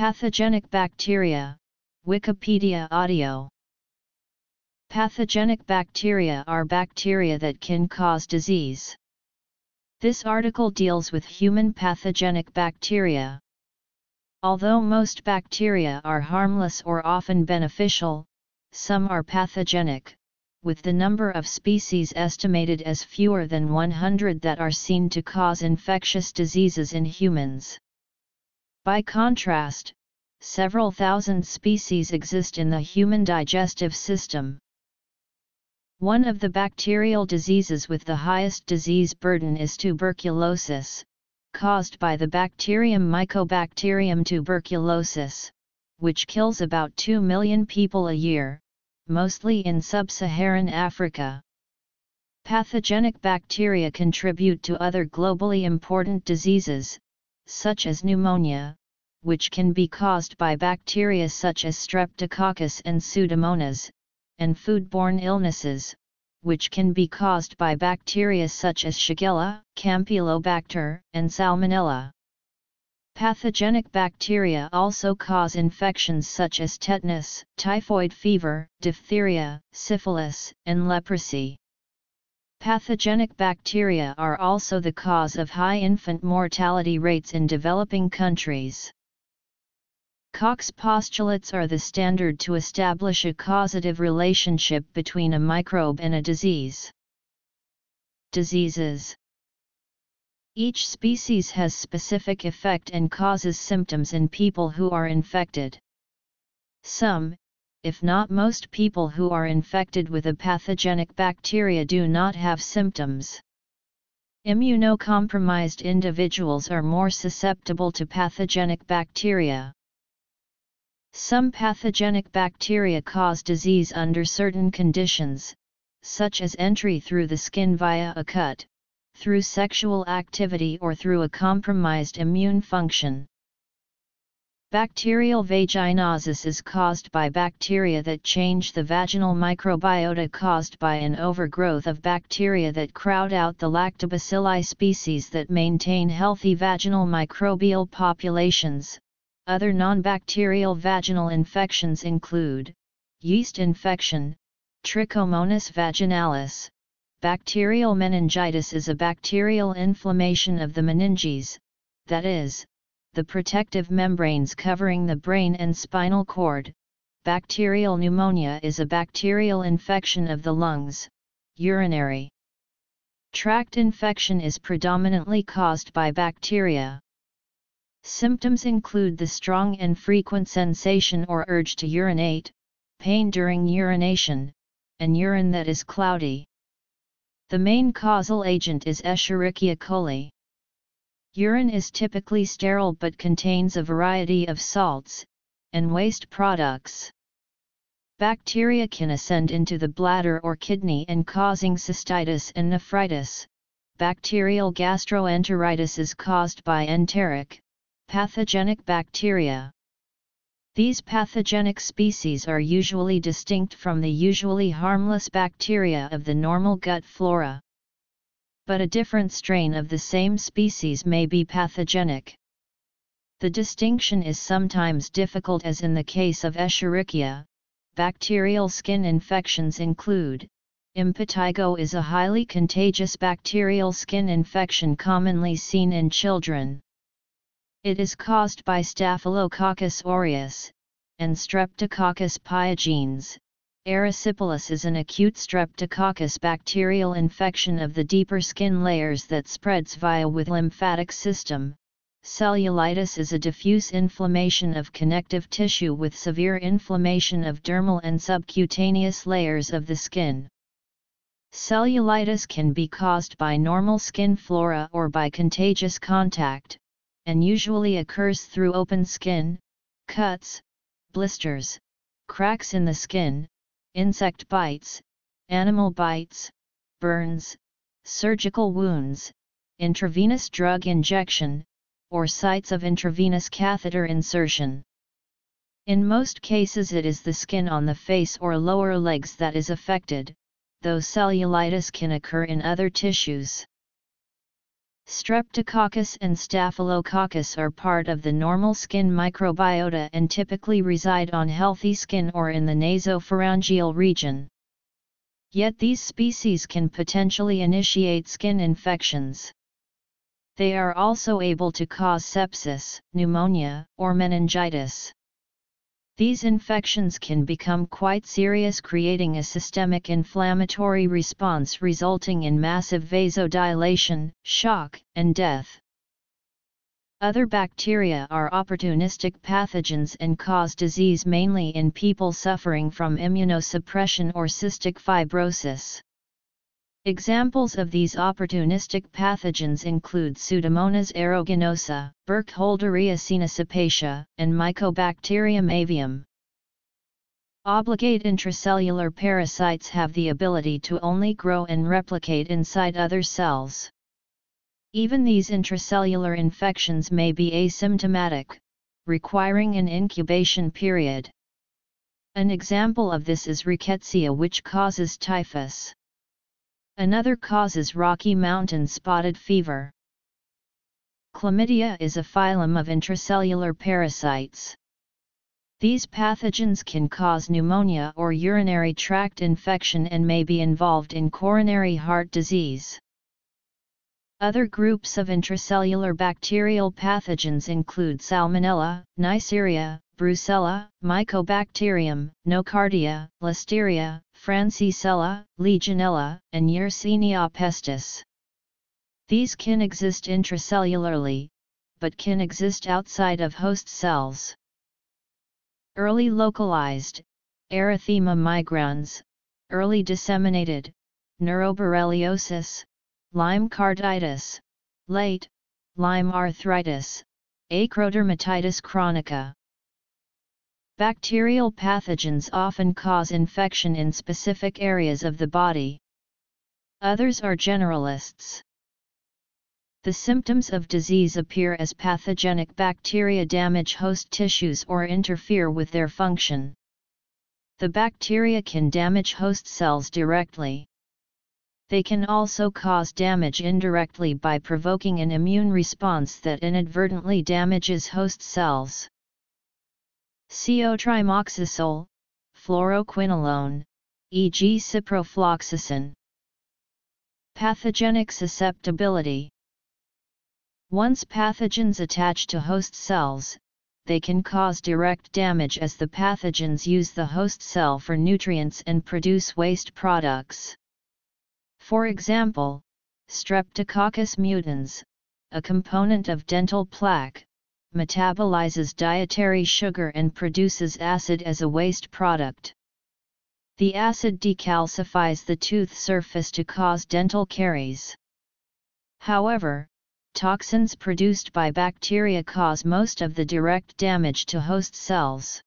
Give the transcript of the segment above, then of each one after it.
Pathogenic bacteria, Wikipedia audio. Pathogenic bacteria are bacteria that can cause disease. This article deals with human pathogenic bacteria. Although most bacteria are harmless or often beneficial, some are pathogenic, with the number of species estimated as fewer than 100 that are seen to cause infectious diseases in humans. By contrast, several thousand species exist in the human digestive system. One of the bacterial diseases with the highest disease burden is tuberculosis, caused by the bacterium Mycobacterium tuberculosis, which kills about 2 million people a year, mostly in sub-Saharan Africa. Pathogenic bacteria contribute to other globally important diseases, such as pneumonia, which can be caused by bacteria such as Streptococcus and Pseudomonas, and foodborne illnesses, which can be caused by bacteria such as Shigella, Campylobacter, and Salmonella. Pathogenic bacteria also cause infections such as tetanus, typhoid fever, diphtheria, syphilis, and leprosy. Pathogenic bacteria are also the cause of high infant mortality rates in developing countries. Koch's postulates are the standard to establish a causative relationship between a microbe and a disease. Diseases. Each species has specific effect and causes symptoms in people who are infected. Some, if not most people who are infected with a pathogenic bacteria do not have symptoms. Immunocompromised individuals are more susceptible to pathogenic bacteria. Some pathogenic bacteria cause disease under certain conditions, such as entry through the skin via a cut, through sexual activity or through a compromised immune function. Bacterial vaginosis is caused by bacteria that change the vaginal microbiota caused by an overgrowth of bacteria that crowd out the lactobacilli species that maintain healthy vaginal microbial populations. Other non-bacterial vaginal infections include yeast infection, Trichomonas vaginalis. Bacterial meningitis is a bacterial inflammation of the meninges, that is, the protective membranes covering the brain and spinal cord. Bacterial pneumonia is a bacterial infection of the lungs. Urinary tract infection is predominantly caused by bacteria. Symptoms include the strong and frequent sensation or urge to urinate, pain during urination, and urine that is cloudy. The main causal agent is Escherichia coli. Urine is typically sterile but contains a variety of salts and waste products. Bacteria can ascend into the bladder or kidney and causing cystitis and nephritis. Bacterial gastroenteritis is caused by enteric, pathogenic bacteria. These pathogenic species are usually distinct from the usually harmless bacteria of the normal gut flora. But a different strain of the same species may be pathogenic. The distinction is sometimes difficult, as in the case of Escherichia. Bacterial skin infections include impetigo is a highly contagious bacterial skin infection commonly seen in children. It is caused by Staphylococcus aureus and Streptococcus pyogenes. Erysipelas is an acute Streptococcus bacterial infection of the deeper skin layers that spreads via with lymphatic system. Cellulitis is a diffuse inflammation of connective tissue with severe inflammation of dermal and subcutaneous layers of the skin. Cellulitis can be caused by normal skin flora or by contagious contact, and usually occurs through open skin, cuts, blisters, cracks in the skin, insect bites, animal bites, burns, surgical wounds, intravenous drug injection, or sites of intravenous catheter insertion. In most cases it is the skin on the face or lower legs that is affected, though cellulitis can occur in other tissues. Streptococcus and Staphylococcus are part of the normal skin microbiota and typically reside on healthy skin or in the nasopharyngeal region. Yet these species can potentially initiate skin infections. They are also able to cause sepsis, pneumonia, or meningitis. These infections can become quite serious, creating a systemic inflammatory response resulting in massive vasodilation, shock, and death. Other bacteria are opportunistic pathogens and cause disease mainly in people suffering from immunosuppression or cystic fibrosis. Examples of these opportunistic pathogens include Pseudomonas aeruginosa, Burkholderia caenosepacea, and Mycobacterium avium. Obligate intracellular parasites have the ability to only grow and replicate inside other cells. Even these intracellular infections may be asymptomatic, requiring an incubation period. An example of this is rickettsia, which causes typhus. Another cause is Rocky Mountain spotted fever. Chlamydia is a phylum of intracellular parasites. These pathogens can cause pneumonia or urinary tract infection and may be involved in coronary heart disease. Other groups of intracellular bacterial pathogens include Salmonella, Neisseria, Brucella, Mycobacterium, Nocardia, Listeria, Francisella, Legionella, and Yersinia pestis. These can exist intracellularly, but can exist outside of host cells. Early localized, erythema migrans, early disseminated, neuroborreliosis, Lyme carditis, late, Lyme arthritis, acrodermatitis chronica. Bacterial pathogens often cause infection in specific areas of the body. Others are generalists. The symptoms of disease appear as pathogenic bacteria damage host tissues or interfere with their function. The bacteria can damage host cells directly. They can also cause damage indirectly by provoking an immune response that inadvertently damages host cells. Cotrimoxazole, fluoroquinolone, e.g. ciprofloxacin. Pathogenic susceptibility. Once pathogens attach to host cells, they can cause direct damage as the pathogens use the host cell for nutrients and produce waste products. For example, Streptococcus mutans, a component of dental plaque, metabolizes dietary sugar and produces acid as a waste product. The acid decalcifies the tooth surface to cause dental caries. However, toxins produced by bacteria cause most of the direct damage to host cells.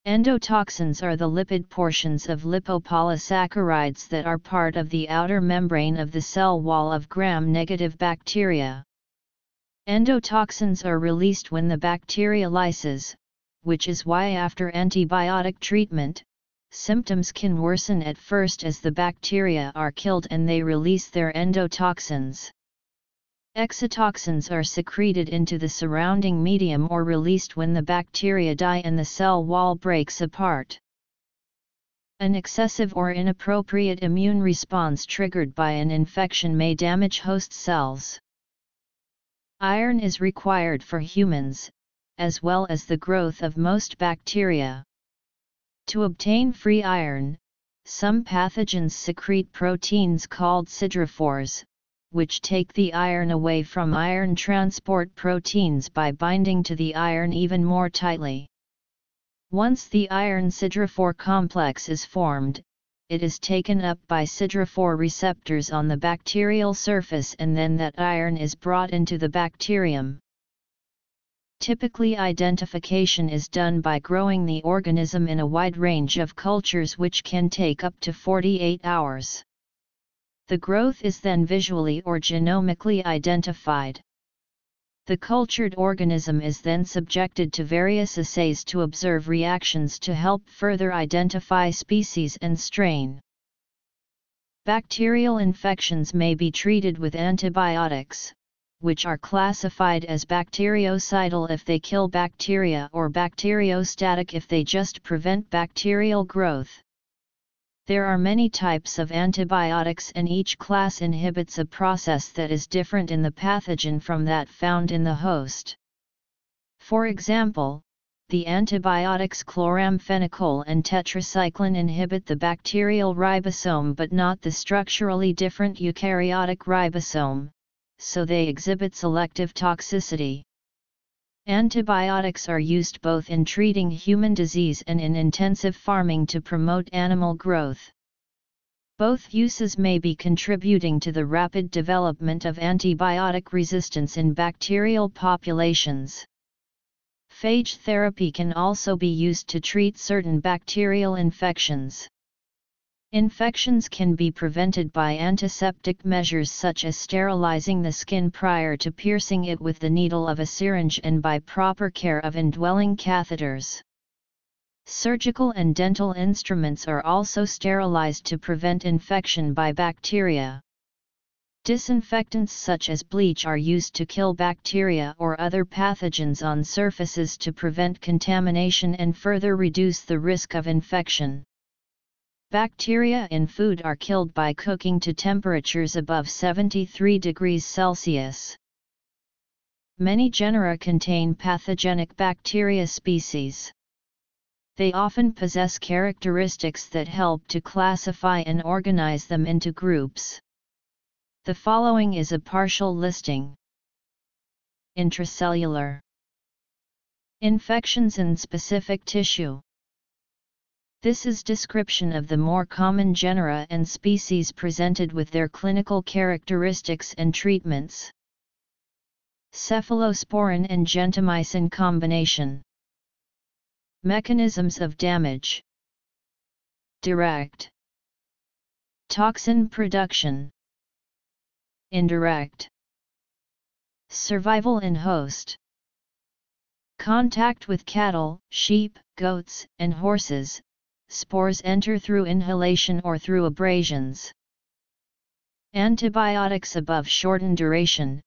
Endotoxins are the lipid portions of lipopolysaccharides that are part of the outer membrane of the cell wall of gram-negative bacteria. Endotoxins are released when the bacteria lyses, which is why after antibiotic treatment, symptoms can worsen at first as the bacteria are killed and they release their endotoxins. Exotoxins are secreted into the surrounding medium or released when the bacteria die and the cell wall breaks apart. An excessive or inappropriate immune response triggered by an infection may damage host cells. Iron is required for humans, as well as the growth of most bacteria. To obtain free iron, some pathogens secrete proteins called siderophores, which take the iron away from iron transport proteins by binding to the iron even more tightly. Once the iron siderophore complex is formed, it is taken up by siderophore receptors on the bacterial surface and then that iron is brought into the bacterium. Typically, identification is done by growing the organism in a wide range of cultures which can take up to 48 hours. The growth is then visually or genomically identified. The cultured organism is then subjected to various assays to observe reactions to help further identify species and strain. Bacterial infections may be treated with antibiotics, which are classified as bactericidal if they kill bacteria or bacteriostatic if they just prevent bacterial growth. There are many types of antibiotics and each class inhibits a process that is different in the pathogen from that found in the host. For example, the antibiotics chloramphenicol and tetracycline inhibit the bacterial ribosome but not the structurally different eukaryotic ribosome, so they exhibit selective toxicity. Antibiotics are used both in treating human disease and in intensive farming to promote animal growth. Both uses may be contributing to the rapid development of antibiotic resistance in bacterial populations. Phage therapy can also be used to treat certain bacterial infections. Infections can be prevented by antiseptic measures such as sterilizing the skin prior to piercing it with the needle of a syringe and by proper care of indwelling catheters. Surgical and dental instruments are also sterilized to prevent infection by bacteria. Disinfectants such as bleach are used to kill bacteria or other pathogens on surfaces to prevent contamination and further reduce the risk of infection. Bacteria in food are killed by cooking to temperatures above 73 degrees Celsius. Many genera contain pathogenic bacteria species. They often possess characteristics that help to classify and organize them into groups. The following is a partial listing. Intracellular infections in specific tissue. This is description of the more common genera and species presented with their clinical characteristics and treatments. Cephalosporin and gentamicin combination. Mechanisms of damage. Direct. Toxin production. Indirect. Survival in host. Contact with cattle, sheep, goats, and horses. Spores enter through inhalation or through abrasions. Antibiotics above shortened duration,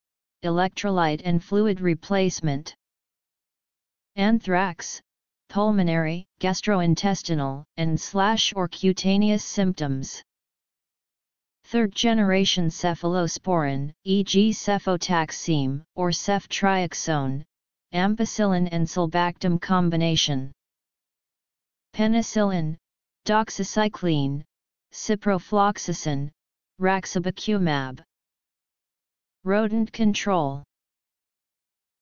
electrolyte and fluid replacement. Anthrax, pulmonary, gastrointestinal, and/or cutaneous symptoms. Third-generation cephalosporin, e.g. cefotaxime, or ceftriaxone, ampicillin and sulbactam combination. Penicillin, doxycycline, ciprofloxacin, raxibacumab. Rodent control.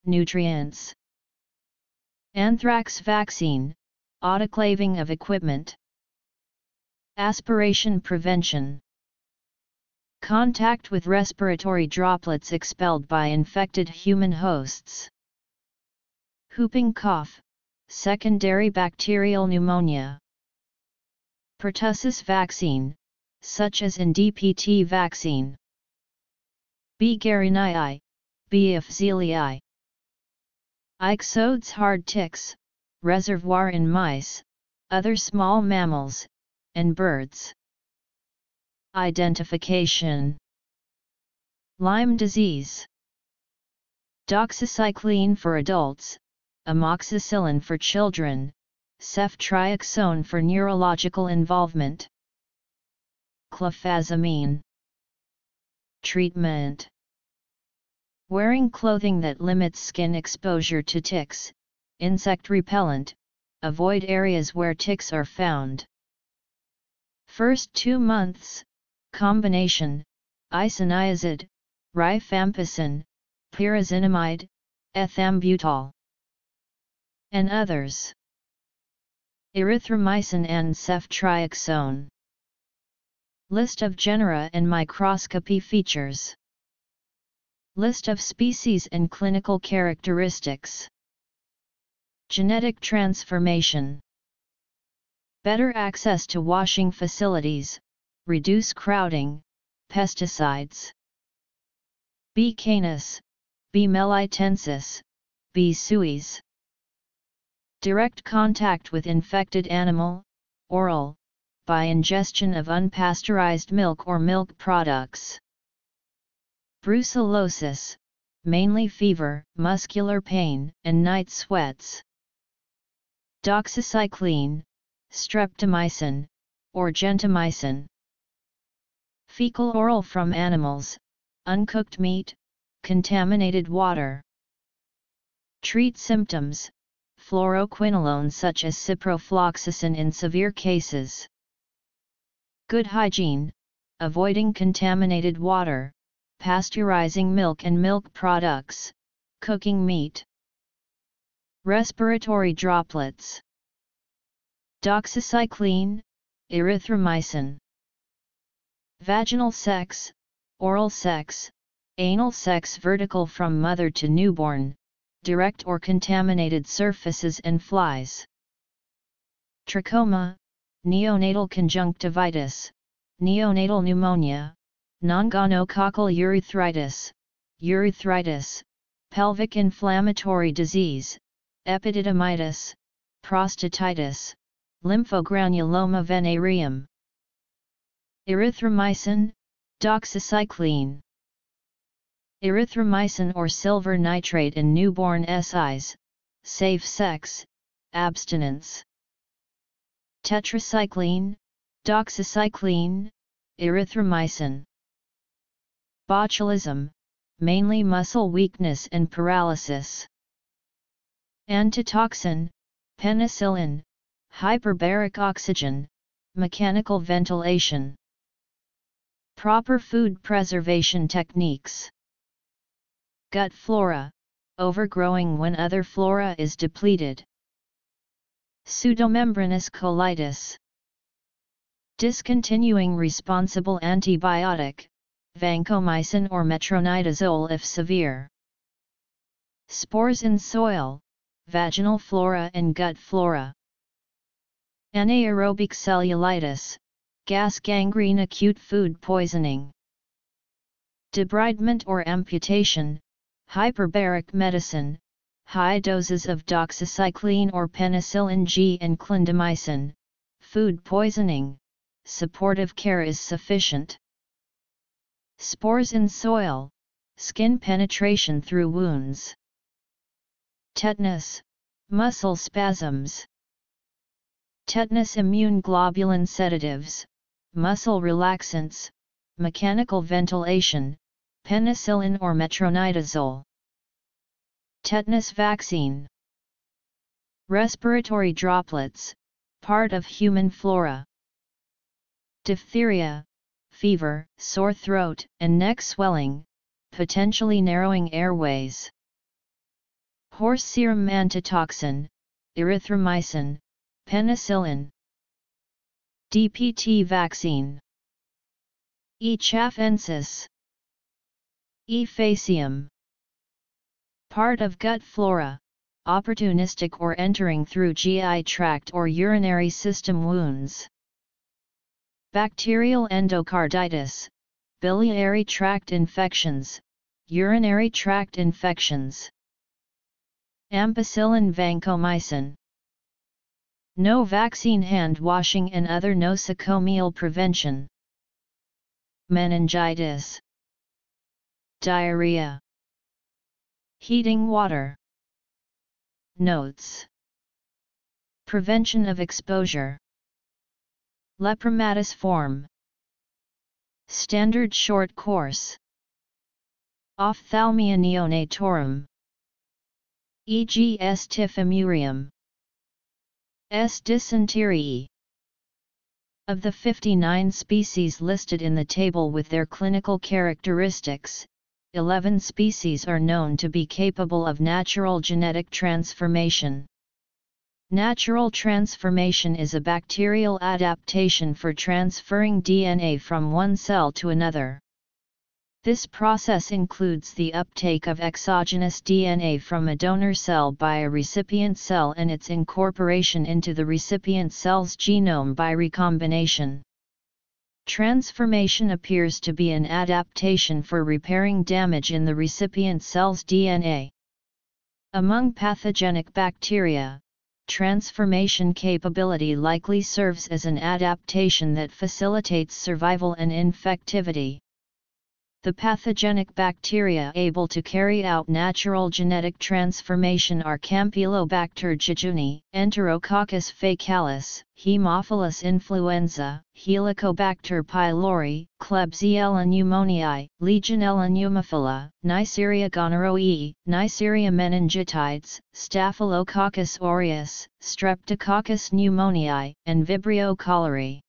Nutrients. Anthrax vaccine, autoclaving of equipment. Aspiration prevention. Contact with respiratory droplets expelled by infected human hosts. Whooping cough, secondary bacterial pneumonia. Pertussis vaccine, such as in DPT vaccine. B. garrinii, B. pfeilii. Ixodes hard ticks, reservoir in mice, other small mammals, and birds. Identification. Lyme disease. Doxycycline for adults, amoxicillin for children, ceftriaxone for neurological involvement. Clofazimine. Treatment. Wearing clothing that limits skin exposure to ticks, insect repellent, avoid areas where ticks are found. First 2 months, combination, isoniazid, rifampicin, pyrazinamide, ethambutol. And others. Erythromycin and ceftriaxone. List of genera and microscopy features. List of species and clinical characteristics. Genetic transformation. Better access to washing facilities, reduce crowding, pesticides. B. canis, B. melitensis, B. suis. Direct contact with infected animal, oral, by ingestion of unpasteurized milk or milk products. Brucellosis, mainly fever, muscular pain, and night sweats. Doxycycline, streptomycin, or gentamicin. Fecal oral from animals, uncooked meat, contaminated water. Treat symptoms, fluoroquinolone such as ciprofloxacin in severe cases. Good hygiene, avoiding contaminated water, pasteurizing milk and milk products, cooking meat. Respiratory droplets. Doxycycline, erythromycin. Vaginal sex, oral sex, anal sex vertical from mother to newborn, direct or contaminated surfaces and flies. Trachoma, neonatal conjunctivitis, neonatal pneumonia, non-gonococcal urethritis, pelvic inflammatory disease, epididymitis, prostatitis, lymphogranuloma venereum. Erythromycin, doxycycline. Erythromycin or silver nitrate in newborn SIs, safe sex, abstinence. Tetracycline, doxycycline, erythromycin. Botulism, mainly muscle weakness and paralysis. Antitoxin, penicillin, hyperbaric oxygen, mechanical ventilation. Proper food preservation techniques. Gut flora, overgrowing when other flora is depleted. Pseudomembranous colitis. Discontinuing responsible antibiotic, vancomycin or metronidazole if severe. Spores in soil, vaginal flora and gut flora. Anaerobic cellulitis, gas gangrene acute food poisoning. Debridement or amputation, hyperbaric medicine, high doses of doxycycline or penicillin G and clindamycin, food poisoning, supportive care is sufficient. Spores in soil, skin penetration through wounds. Tetanus, muscle spasms. Tetanus immune globulin sedatives, muscle relaxants, mechanical ventilation, penicillin or metronidazole. Tetanus vaccine. Respiratory droplets, part of human flora. Diphtheria, fever, sore throat, and neck swelling, potentially narrowing airways. Horse serum antitoxin, erythromycin, penicillin. DPT vaccine. E. chaffensis. E. faecium. Part of gut flora, opportunistic or entering through GI tract or urinary system wounds. Bacterial endocarditis, biliary tract infections, urinary tract infections. Ampicillin vancomycin. No vaccine, hand washing and other nosocomial prevention. Meningitis. Diarrhea. Heating water. Notes. Prevention of exposure. Lepromatous form. Standard short course. Ophthalmia neonatorum. E.g. S. typhimurium. S. dysenteriae. Of the 59 species listed in the table with their clinical characteristics, 11 species are known to be capable of natural genetic transformation. Natural transformation is a bacterial adaptation for transferring DNA from one cell to another. This process includes the uptake of exogenous DNA from a donor cell by a recipient cell and its incorporation into the recipient cell's genome by recombination. Transformation appears to be an adaptation for repairing damage in the recipient cell's DNA. Among pathogenic bacteria, transformation capability likely serves as an adaptation that facilitates survival and infectivity. The pathogenic bacteria able to carry out natural genetic transformation are Campylobacter jejuni, Enterococcus faecalis, Haemophilus influenza, Helicobacter pylori, Klebsiella pneumoniae, Legionella pneumophila, Neisseria gonorrhoeae, Neisseria meningitidis, Staphylococcus aureus, Streptococcus pneumoniae, and Vibrio cholerae.